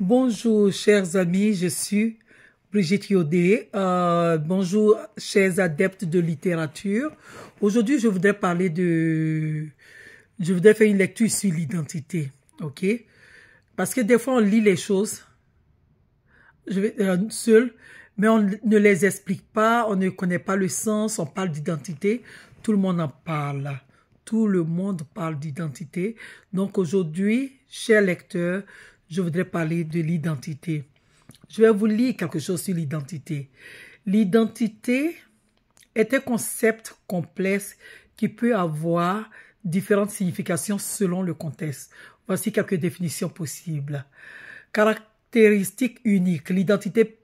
Bonjour, chers amis, je suis Brigitte Yodé. Bonjour, chers adeptes de littérature. Aujourd'hui, je voudrais faire une lecture sur l'identité, ok? Parce que des fois, on lit les choses seul, mais on ne les explique pas, on ne connaît pas le sens, on parle d'identité, tout le monde en parle. Tout le monde parle d'identité. Donc aujourd'hui, chers lecteurs, je voudrais parler de l'identité. Je vais vous lire quelque chose sur l'identité. L'identité est un concept complexe qui peut avoir différentes significations selon le contexte. Voici quelques définitions possibles. Caractéristiques uniques. L'identité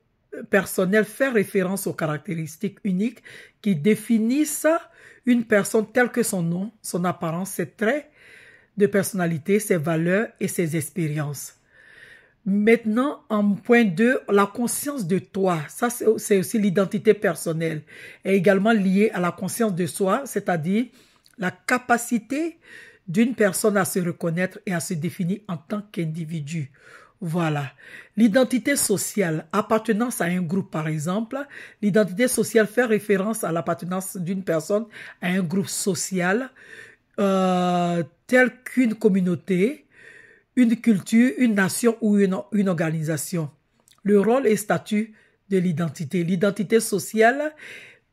personnelle fait référence aux caractéristiques uniques qui définissent une personne telle que son nom, son apparence, ses traits de personnalité, ses valeurs et ses expériences. Maintenant, en point 2, la conscience de toi. Ça, c'est aussi l'identité personnelle. Est également liée à la conscience de soi, c'est-à-dire la capacité d'une personne à se reconnaître et à se définir en tant qu'individu. Voilà. L'identité sociale, appartenance à un groupe par exemple. L'identité sociale fait référence à l'appartenance d'une personne à un groupe social tel qu'une communauté, une culture, une nation ou une organisation. Le rôle et statut de l'identité. L'identité sociale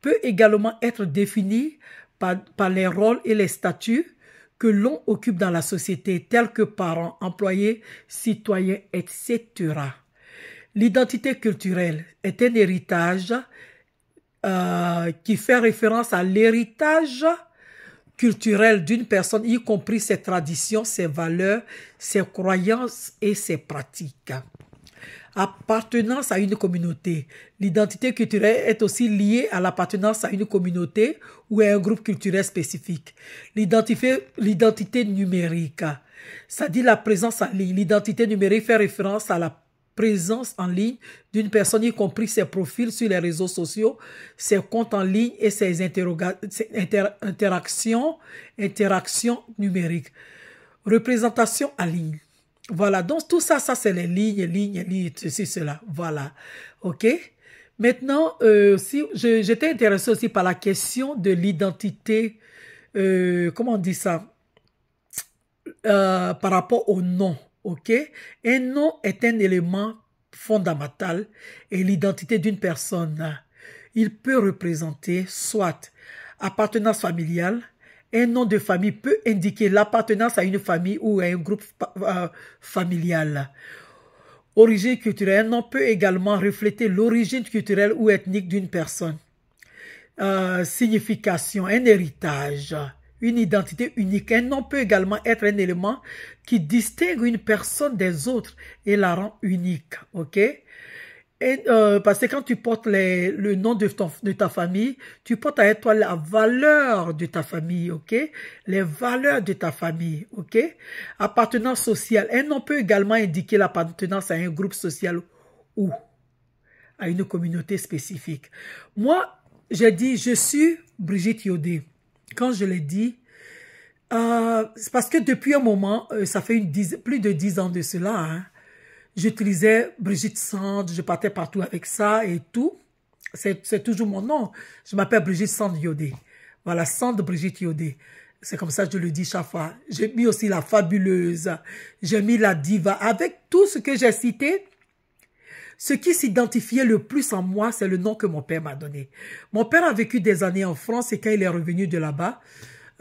peut également être définie par les rôles et les statuts que l'on occupe dans la société, tels que parents, employés, citoyens, etc. L'identité culturelle est un héritage qui fait référence à l'héritage culturel d'une personne, y compris ses traditions, ses valeurs, ses croyances et ses pratiques. Appartenance à une communauté. L'identité culturelle est aussi liée à l'appartenance à une communauté ou à un groupe culturel spécifique. L'identité numérique, c'est-à-dire la présence en ligne. L'identité numérique fait référence à la présence en ligne d'une personne, y compris ses profils sur les réseaux sociaux, ses comptes en ligne et ses interactions numériques. Représentation en ligne. Voilà, donc tout ça, c'est les lignes, ceci, cela. Voilà, ok. Maintenant, si j'étais intéressée aussi par la question de l'identité, comment on dit ça, par rapport au nom, ok. Un nom est un élément fondamental et l'identité d'une personne. Il peut représenter soit appartenance familiale. Un nom de famille peut indiquer l'appartenance à une famille ou à un groupe familial. Origine culturelle, un nom peut également refléter l'origine culturelle ou ethnique d'une personne. Signification, un héritage, une identité unique. Un nom peut également être un élément qui distingue une personne des autres et la rend unique. Ok? Et, parce que quand tu portes le nom de ta famille, tu portes avec toi la valeur de ta famille, ok? Les valeurs de ta famille, ok? Appartenance sociale. Un nom peut également indiquer l'appartenance à un groupe social ou à une communauté spécifique. Moi, j'ai dit, je suis Brigitte Yodé. Quand je l'ai dit, c'est parce que depuis un moment, ça fait plus de 10 ans de cela, hein, j'utilisais Brigitte Sand, je partais partout avec ça et tout. C'est toujours mon nom. Je m'appelle Brigitte Sand Yodé. Voilà, Sand Brigitte Yodé. C'est comme ça que je le dis chaque fois. J'ai mis aussi la fabuleuse. J'ai mis la diva. Avec tout ce que j'ai cité, ce qui s'identifiait le plus en moi, c'est le nom que mon père m'a donné. Mon père a vécu des années en France et quand il est revenu de là-bas,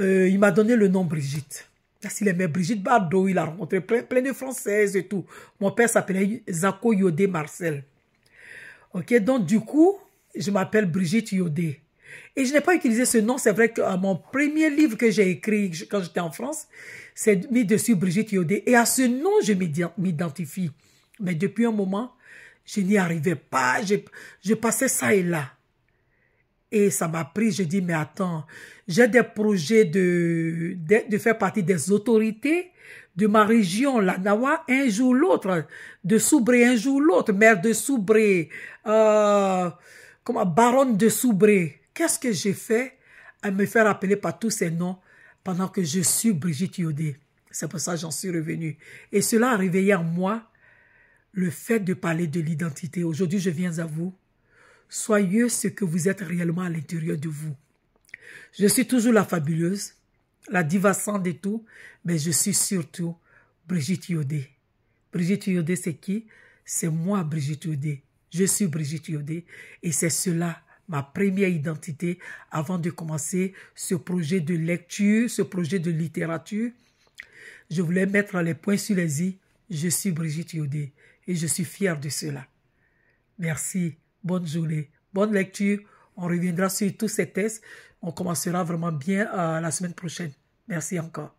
il m'a donné le nom Brigitte. S'il aimait Brigitte Bardot, il a rencontré plein de Françaises et tout. Mon père s'appelait Zako Yodé Marcel. Ok, donc du coup, je m'appelle Brigitte Yodé. Et je n'ai pas utilisé ce nom. C'est vrai que mon premier livre que j'ai écrit quand j'étais en France, c'est mis dessus Brigitte Yodé. Et à ce nom, je m'identifie. Mais depuis un moment, je n'y arrivais pas. Je passais ça et là. Et ça m'a pris, je dis, mais attends, j'ai des projets de faire partie des autorités de ma région, la Nawa, un jour l'autre, de Soubré un jour l'autre, maire de Soubré, baronne de Soubré. Qu'est-ce que j'ai fait à me faire appeler par tous ces noms pendant que je suis Brigitte Yodé? C'est pour ça que j'en suis revenue. Et cela a réveillé en moi le fait de parler de l'identité. Aujourd'hui, je viens à vous. Soyez ce que vous êtes réellement à l'intérieur de vous. Je suis toujours la fabuleuse, la diva sans de tout, mais je suis surtout Brigitte Yodé. Brigitte Yodé, c'est qui? C'est moi, Brigitte Yodé. Je suis Brigitte Yodé et c'est cela, ma première identité, avant de commencer ce projet de lecture, ce projet de littérature. Je voulais mettre les points sur les i. Je suis Brigitte Yodé et je suis fière de cela. Merci, bonne journée, bonne lecture. On reviendra sur tous ces tests. On commencera vraiment bien la semaine prochaine. Merci encore.